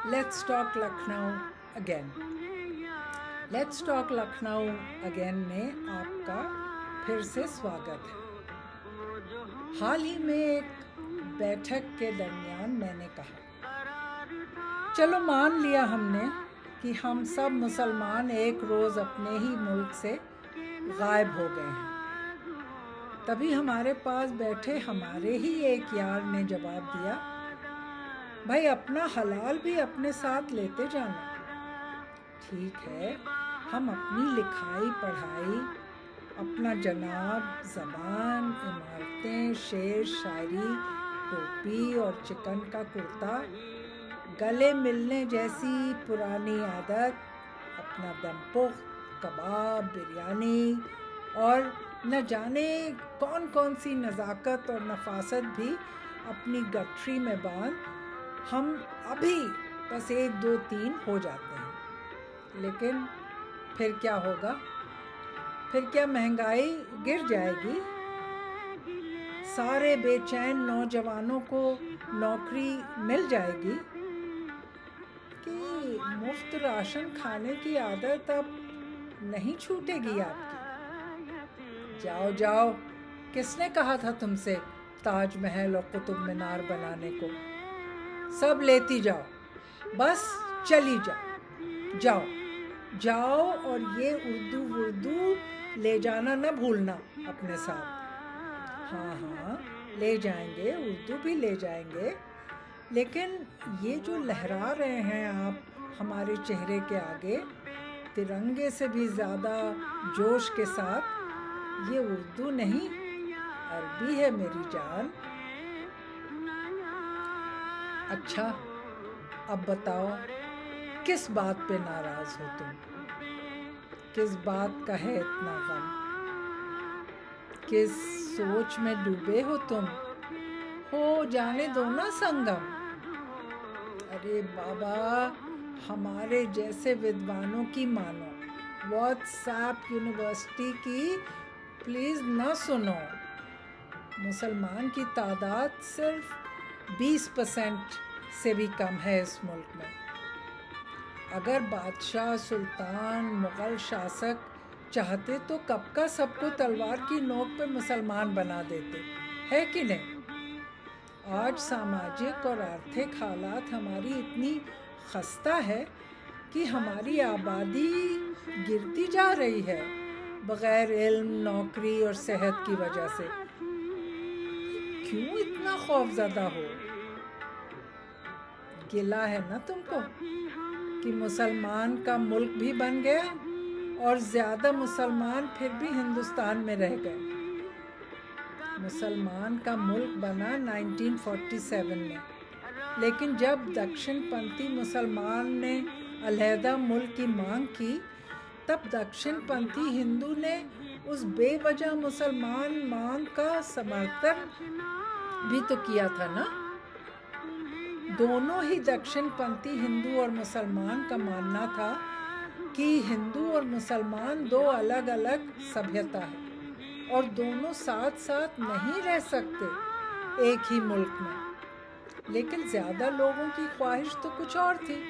Let's talk Lucknow again. Let's talk Lucknow again में आपका फिर से स्वागत है। हाल ही में एक बैठक के दरमियान मैंने कहा, चलो मान लिया हमने कि हम सब मुसलमान एक रोज़ अपने ही मुल्क से गायब हो गए हैं। तभी हमारे पास बैठे हमारे ही एक यार ने जवाब दिया, भाई अपना हलाल भी अपने साथ लेते जाना। ठीक है, हम अपनी लिखाई पढ़ाई, अपना जनाब, ज़बान, इमारतें, शेर शायरी, टोपी और चिकन का कुर्ता, गले मिलने जैसी पुरानी आदत, अपना दमपुख्त, कबाब, बिरयानी और न जाने कौन कौन सी नज़ाकत और नफासत भी अपनी गठरी में बांध हम अभी बस 1 2 3 हो जाते हैं। लेकिन फिर क्या होगा? फिर क्या महंगाई गिर जाएगी? सारे बेचैन नौजवानों को नौकरी मिल जाएगी कि मुफ्त राशन खाने की आदत अब नहीं छूटेगी आपकी? जाओ जाओ, किसने कहा था तुमसे ताजमहल और कुतुब मीनार बनाने को? सब लेती जाओ, बस चली जाओ, जाओ जाओ। और ये उर्दू ले जाना न भूलना अपने साथ। हाँ, ले जाएंगे, उर्दू भी ले जाएंगे, लेकिन ये जो लहरा रहे हैं आप हमारे चेहरे के आगे तिरंगे से भी ज़्यादा जोश के साथ, ये उर्दू नहीं, अरबी है मेरी जान। अच्छा, अब बताओ किस बात पे नाराज हो तुम? किस बात का है इतना गम? किस सोच में डूबे हो तुम? हो जाने दो ना संगम। अरे बाबा, हमारे जैसे विद्वानों की मानो, व्हाट्सएप यूनिवर्सिटी की प्लीज़ ना सुनो। मुसलमान की तादाद सिर्फ 20% से भी कम है इस मुल्क में। अगर बादशाह, सुल्तान, मुग़ल शासक चाहते तो कब का सबको तलवार की नोक पे मुसलमान बना देते, है कि नहीं? आज सामाजिक और आर्थिक हालात हमारी इतनी खस्ता है कि हमारी आबादी गिरती जा रही है बग़ैर इल्म, नौकरी और सेहत की वजह से। क्यों इतना खौफज़दा हो? गिला है ना तुमको कि मुसलमान का मुल्क भी बन गया और ज़्यादा मुसलमान फिर भी हिंदुस्तान में रह गए। मुसलमान का मुल्क बना 1947 में, लेकिन जब दक्षिणपंथी मुसलमान ने अलहदा मुल्क की मांग की, तब दक्षिणपंथी हिंदू ने उस बेवजह मुसलमान मांग का समर्थन भी तो किया था ना। दोनों ही दक्षिणपंथी हिंदू और मुसलमान का मानना था कि हिंदू और मुसलमान दो अलग अलग सभ्यता है और दोनों साथ साथ नहीं रह सकते एक ही मुल्क में। लेकिन ज़्यादा लोगों की ख्वाहिश तो कुछ और थी।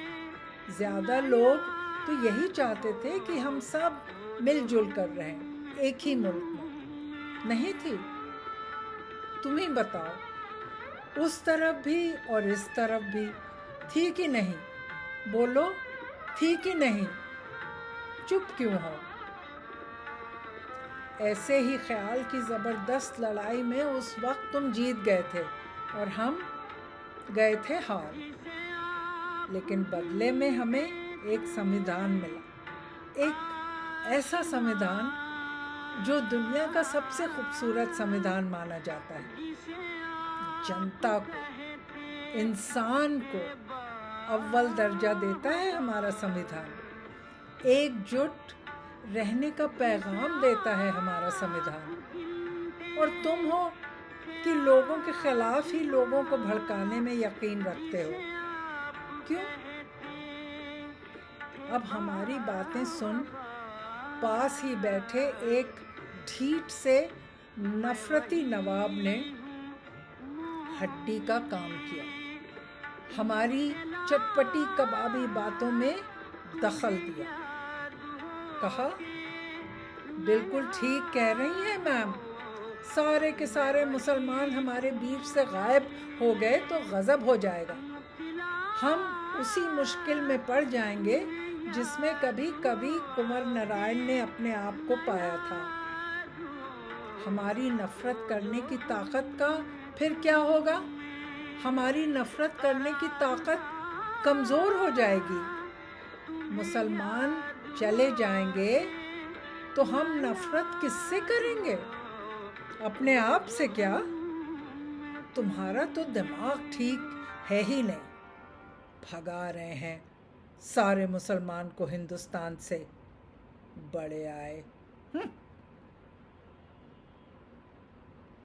ज़्यादा लोग तो यही चाहते थे कि हम सब मिलजुल कर रहें एक ही मुल्क में। नहीं थी? तुम ही बताओ, उस तरफ भी और इस तरफ भी थी कि नहीं? बोलो, थी कि नहीं? चुप क्यों हो? ऐसे ही ख्याल की ज़बरदस्त लड़ाई में उस वक्त तुम जीत गए थे और हम गए थे हार। लेकिन बदले में हमें एक संविधान मिला, एक ऐसा संविधान जो दुनिया का सबसे खूबसूरत संविधान माना जाता है। जनता को, इंसान को अव्वल दर्जा देता है हमारा संविधान। एकजुट रहने का पैगाम देता है हमारा संविधान। और तुम हो कि लोगों के खिलाफ ही लोगों को भड़काने में यकीन रखते हो। क्यों? अब हमारी बातें सुन, पास ही बैठे एक ढीठ से नफरती नवाब ने हड्डी का काम किया। हमारी चटपटी कबाबी बातों में दखल दिया। कहा, बिल्कुल ठीक कह रही हैं मैम, सारे के सारे मुसलमान हमारे बीच से गायब हो गए तो गजब हो जाएगा। हम उसी मुश्किल में पड़ जाएंगे जिसमें कभी कभी कुंवर नारायण ने अपने आप को पाया था। हमारी नफरत करने की ताकत का फिर क्या होगा? हमारी नफरत करने की ताकत कमज़ोर हो जाएगी। मुसलमान चले जाएंगे तो हम नफरत किससे करेंगे? अपने आप से क्या? तुम्हारा तो दिमाग ठीक है ही नहीं। भगा रहे हैं सारे मुसलमान को हिंदुस्तान से, बड़े आए।